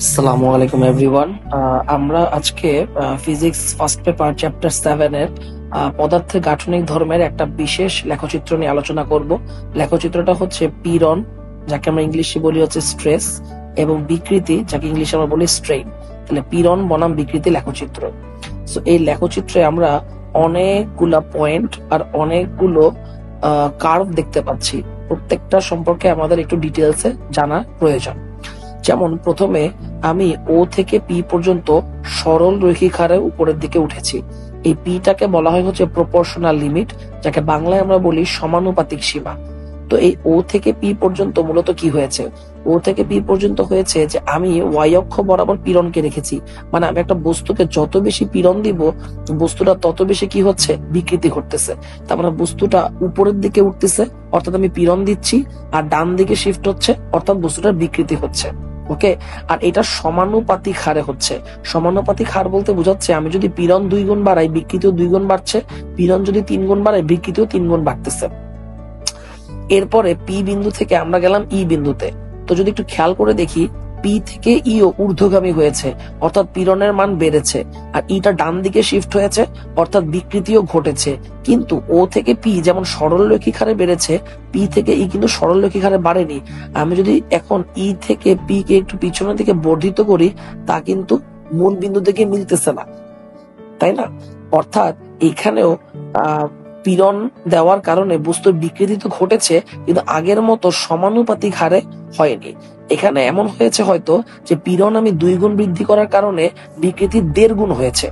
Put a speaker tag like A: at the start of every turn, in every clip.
A: আসসালামু আলাইকুম এভরিওয়ান। আমরা আজকে ফিজিক্স ফার্স্ট পেপার চ্যাপ্টার 7 এর পদার্থের গাঠনিক ধর্মের একটা বিশেষ লেখচিত্র নিয়ে আলোচনা করব। লেখচিত্রটা হচ্ছে পীড়ন, যাকে আমরা ইংলিশে বলি হচ্ছে স্ট্রেস, এবং বিকৃতি, যাকে ইংলিশে আমরা বলি স্ট্রেইন। তাহলে পীড়ন বনাম বিকৃতি লেখচিত্র। সো এই লেখচিত্রে আমরা অনেকগুলা পয়েন্ট আর অনেকগুলো কার্ভ দেখতে পাচ্ছি। প্রত্যেকটা সম্পর্কে আমাদের একটু ডিটেলসে জানা প্রয়োজন। যেমন প্রথমে আমি ও থেকে পি পর্যন্ত সরল রৈখিক হারে উপরের দিকে উঠেছি। এই পিটাকে বলা হয় হচ্ছে প্রপোর্শনাল লিমিট, যাকে বাংলায় আমরা বলি সমানুপাতিক সীমা। তো এই ও থেকে পি পর্যন্ত মূলত কি হয়েছে? ও থেকে পি পর্যন্ত হয়েছে যে আমি ওয়াই অক্ষ বরাবর পীড়নকে রেখেছি। মানে আমি একটা বস্তুকে যত বেশি পীড়ন দিব, বস্তুটা তত বেশি কি হচ্ছে? বিকৃতি ঘটতেছে। তার মানে বস্তুটা উপরের দিকে উঠতেছে, অর্থাৎ আমি পীড়ন দিচ্ছি, আর ডান দিকে শিফট হচ্ছে, অর্থাৎ বস্তুটার বিকৃতি হচ্ছে। ওকে, আর এটা সমানুপাতিক হারে হচ্ছে। সমানুপাতিক হার বলতে বোঝাচ্ছে আমি যদি পীড়ন 2 গুণ বাড়াই, বিকৃতিও 2 গুণ বাড়ছে। পীড়ন যদি 3 গুণ বাড়াই, বিকৃতিও 3 গুণ বাড়তেছে। এরপরে পি বিন্দু থেকে আমরা গেলাম ই বিন্দুতে। তো যদি একটু খেয়াল করে দেখি, পি থেকে ইও ঊর্ধ্বগামী হয়েছে, অর্থাৎ পীড়নের মান বেড়েছে, আর ইটা ডান দিকে শিফট হয়েছে, অর্থাৎ বিকৃতিও ঘটেছে। কিন্তু ও থেকে পি যেমন সরলরৈখিক হারে বেড়েছে, পি থেকে ই কিন্তু সরলরৈখিক হারে বাড়েনি। আমি যদি এখন ই থেকে পি কে একটু পিছনের দিকে বর্ধিত করি, তা কিন্তু মূল বিন্দু থেকে মিলতেছে না, তাই না? অর্থাৎ এখানেও পীড়ন দেওয়ার কারণে বস্তুর বিকৃতি তো ঘটেছে, কিন্তু আগের মতো সমানুপাতিক হারে হয়নি। এখানে এমন হয়েছে হয়তো যে পীড়ন আমি 2 গুণ বৃদ্ধি করার কারণে বিকৃতি 1.5 গুণ হয়েছে।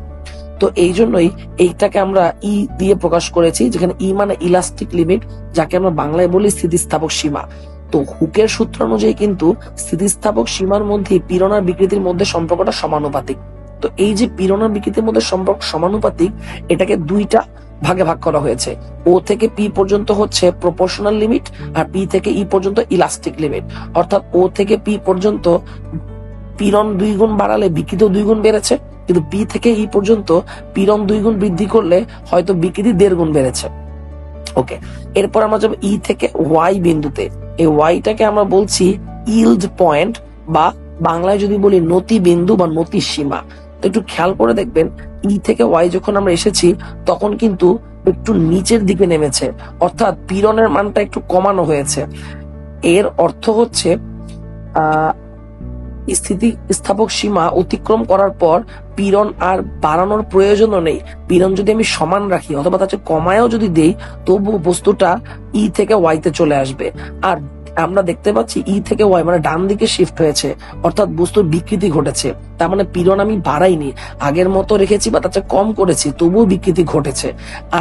A: তো এই জন্যই এইটাকে আমরা ই দিয়ে প্রকাশ করেছি, যেখানে ই মানে ইলাস্টিক লিমিট, যাকে আমরা বাংলায় বলি স্থিতিস্থাপক সীমা। তো হুকের সূত্র অনুযায়ী কিন্তু স্থিতিস্থাপক সীমার মধ্যে পীড়ন আর বিকৃতির মধ্যে সম্পর্কটা সমানুপাতিক। তো এই যে পীড়ন আর বিকৃতির মধ্যে সম্পর্ক সমানুপাতিক, এটাকে দুইটা ভাগে ভাগ করা হয়েছে। ও থেকে পি পর্যন্ত হচ্ছে প্রপোর্শনাল লিমিট, আর পি থেকে ই পর্যন্ত ইলাস্টিক লিমিট। অর্থাৎ ও থেকে পি পর্যন্ত পীড়ন 2 গুণ বাড়ালে বিকৃতিও 2 গুণ বেড়েছে, কিন্তু পি থেকে ই পর্যন্ত পীড়ন 2 গুণ বৃদ্ধি করলে হয়তো বিকৃতি 1.5 গুণ বেড়েছে। ওকে, এরপর আমরা যাবো ই থেকে ওয়াই বিন্দুতে। এই ওয়াইটাকে আমরা বলছি ইল্ড পয়েন্ট, বা বাংলায় যদি বলি নতি বিন্দু বা নতি সীমা। তো একটু খেয়াল করে দেখবেন, ই থেকে ওয়াই যখন আমরা এসেছি, তখন কিন্তু একটু নিচের দিকে নেমেছে, অর্থাৎ পীড়নের মানটা একটু কমানো হয়েছে। এর অর্থ হচ্ছে স্থিতিস্থাপক সীমা অতিক্রম করার পর পীড়ন আর বাড়ানোর প্রয়োজনও নেই। পীড়ন যদি আমি সমান রাখি অথবা তার চেয়ে কমায়ও যদি দেই, তবু বস্তুটা ই থেকে ওয়াইতে চলে আসবে। আর আমরা দেখতে পাচ্ছি ই থেকে ওয়াই মানে ডান দিকে শিফট হয়েছে, অর্থাৎ বস্তুর বিকৃতি ঘটেছে। তার মানে পীড়ন আমি বাড়াইনি, আগের মতো রেখেছি বা তার চেয়ে কম করেছি, তবুও বিকৃতি ঘটেছে।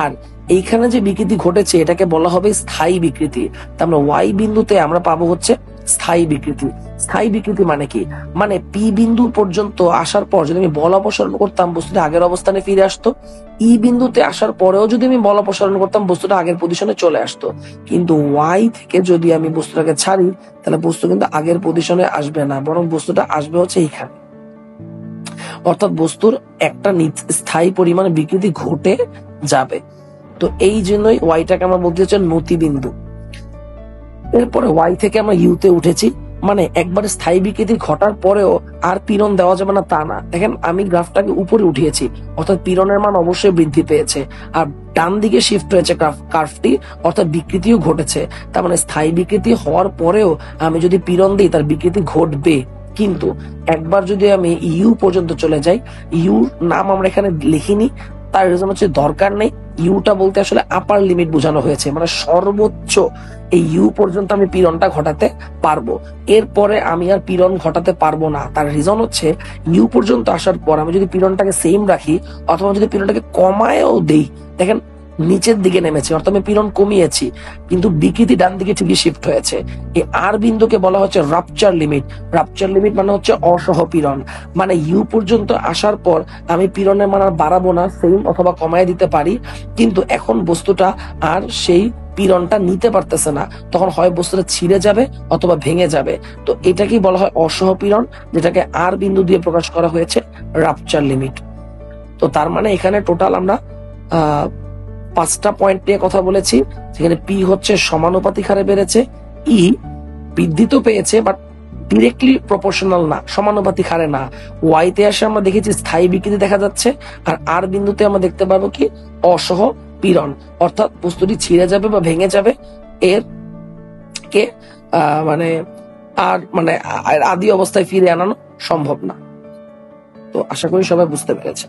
A: আর এইখানে যে বিকৃতি ঘটেছে, এটাকে বলা হবে স্থায়ী বিকৃতি। তার মানে ওয়াই বিন্দুতে আমরা পাবো হচ্ছে স্থায়ী বিকৃতি। স্থায়ী বিকৃতি মানে কি? মানে পি বিন্দু পর্যন্ত আসার পর যদি আমি বল অপসারণ করতাম, বস্তুটা আগের অবস্থানে ফিরে আসতো। ই বিন্দুতে আসার পরেও যদি আমি বল অপসারণ করতাম, বস্তুটা আগের পজিশনে চলে আসতো। কিন্তু ওয়াই থেকে যদি আমি বস্তুটাকে ছাড়ি, তাহলে বস্তু কিন্তু আগের পজিশনে আসবে না, বরং বস্তুটা আসবে হচ্ছে এইখানে। অর্থাৎ বস্তুর একটা স্থায়ী পরিমাণে বিকৃতি ঘটে যাবে। তো এই জন্যই ওয়াইটাকে আমরা বলতে হচ্ছে নতি বিন্দু। এরপরে ওয়াই থেকে আমরা ইউতে উঠেছি, মানে একবার স্থায়ী বিকৃতি ঘটার পরেও আর পীড়ন দেওয়া যাবে না তা না। দেখেন আমি গ্রাফটাকে উপরে উঠিয়েছি, অর্থাৎ পীড়নের মান অবশ্যই বৃদ্ধি পেয়েছে, আর ডান দিকে শিফট হয়েছে কার্ভটি, অর্থাৎ বিকৃতিও ঘটেছে। তার মানে স্থায়ী বিকৃতি হওয়ার পরেও আমি যদি পীড়ন দিই, তার বিকৃতি ঘটবে। কিন্তু একবার যদি আমি ইউ পর্যন্ত চলে যাই, ইউ নাম আমরা এখানে লিখিনি, তার রিজন হচ্ছে দরকার নেই। ইউটা বলতে আসলে আপার লিমিট বোঝানো হয়েছে, মানে সর্বোচ্চ এই ইউ পর্যন্ত আমি পীড়নটা ঘটাতে পারবো। এরপরে আমি আর পীড়ন ঘটাতে পারবো না। তার রিজন হচ্ছে ইউ পর্যন্ত আসার পর আমি যদি পীড়নটাকে সেম রাখি, অথবা যদি পীড়নটাকে কমায়ও দেই, দেখেন নিচের দিকে নেমেছে, অর্থাৎ আমি পীড়ন কমিয়েছি, কিন্তু বিকৃতি ডান দিকে ঠিকই শিফট হয়েছে। এই আর বিন্দুকে বলা হচ্ছে রাপচার লিমিট। রাপচার লিমিট মানে হচ্ছে অসহ পীড়ন। মানে ইউ পর্যন্ত আসার পর আমি পীড়নের মান আর বাড়াবো না, সেম অথবা কমায় দিতে পারি, কিন্তু এখন বস্তুটা আর সেই পীড়নটা নিতে পারতেছে না, তখন হয় বস্তুটা ছিঁড়ে যাবে অথবা ভেঙে যাবে। তো এটাকেই বলা হয় অসহ পীড়ন, যেটাকে আর বিন্দু দিয়ে প্রকাশ করা হয়েছে রাপচার লিমিট। তো তার মানে এখানে টোটাল আমরা 5টা পয়েন্ট নিয়ে কথা বলেছি, যেখানে পি হচ্ছে সমানুপাতিক হারে বেড়েছে, ই বৃদ্ধি তো পেয়েছে বাট ডিরেক্টলি প্রপোর্শনাল না, সমানুপাতিক হারে না। ওয়াইতে আসে আমরা দেখেছি স্থায়ী বিকৃতি দেখা যাচ্ছে, আর আর বিন্দুতে আমরা দেখতে পাবো কি অসহ পীড়ন, অর্থাৎ বস্তুটি ছিঁড়ে যাবে বা ভেঙে যাবে, এর কে মানে আর মানে আদি অবস্থায় ফিরে আনানো সম্ভব না। তো আশা করি সবাই বুঝতে পেরেছে।